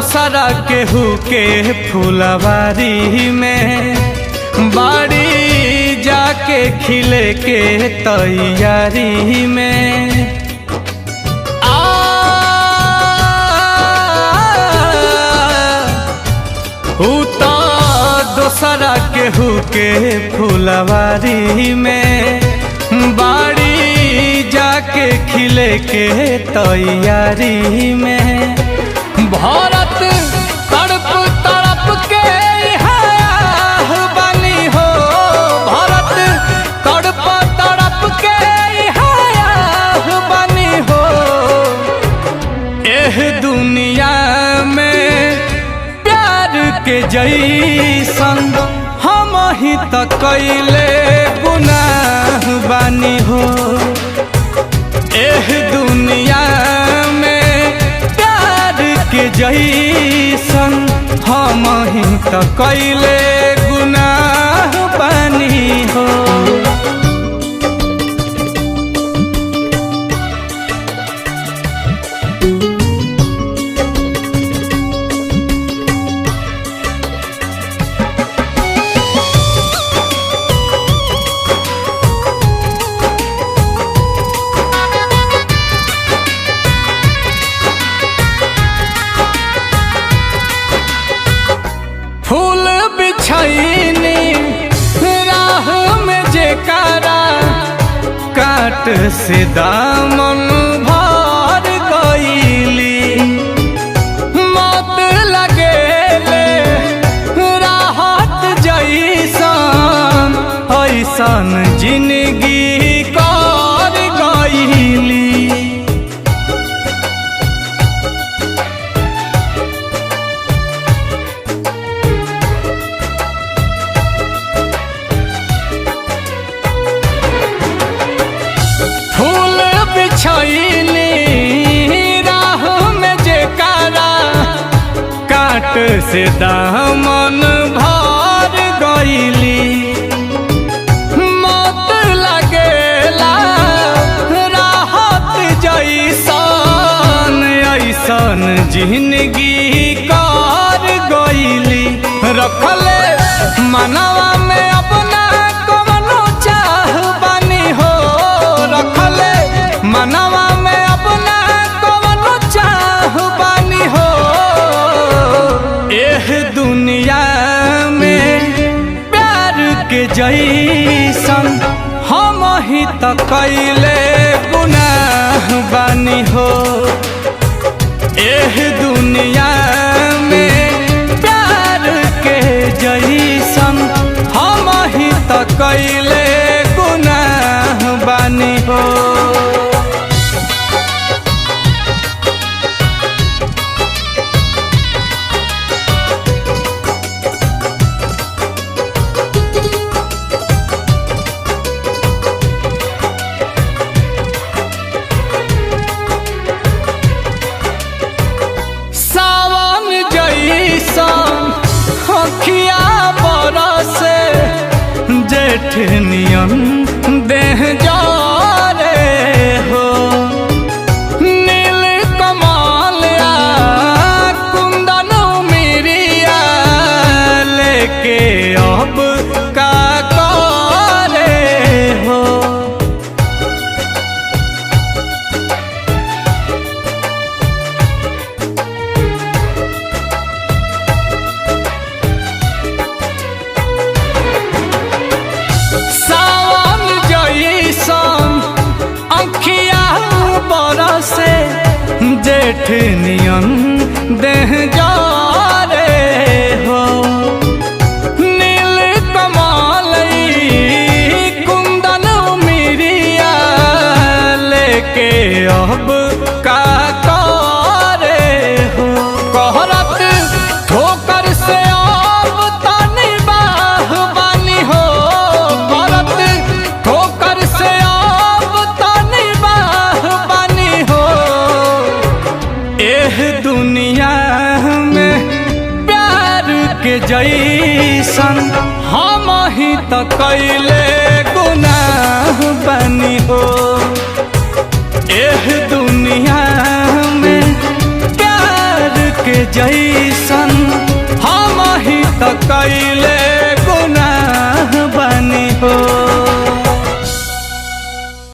दोसरा केहू के फुलवारी में बाड़ी जाके खिले के तैयारी में उता दोसरा केहू के फुलवारी में बाड़ी जाके खिले के तैयारी में भारत तड़प तड़प के बनी हो भारत तड़प तड़प के बनी हो एह दुनिया में प्यार के जैसन हम ही तो कैले गुनाह बानी हो एह दुनिया में प्यार के जैसन हम ही तो कैले गुनाह बानी हो। फूल बिछैनी राह में जेकारा काट से दामन भर गईली मौत लगेले राहत जैसन ऐसन जिंदगी कर गईली छैनी राह में जेकारा काट से दामन भर गईली मौत लगेला राहत जैसन ऐसन जिंदगी कर गईली रखले मनवा में अपना कवनो चाह बानी हो रखले मनवा में अपना कवनो चाह बानी हो एह दुनिया में प्यार के जैसन हम ही तो कैले गुनाह बानी हो एह दुनिया में प्यार के जैसन हम ही तो कैले गुनाह बानी हो। अखिया बरसे जेठ नियन देह जारे हो नील कमल कुंदन मिरिया लेके अब का करे हो से जेठ नियन देह जारे हो नील कमल कुंदन मिरिया लेके अब का करे हो कहरत ठोकर से अब तनी बाह बानी हो कहरत ठोकर से अब तनी बाह बानी हो एह दुनिया में प्यार के जैसन हम ही तो कैले गुनाह बानी हो एह दुनिया में प्यार के जैसन हम ही त कैले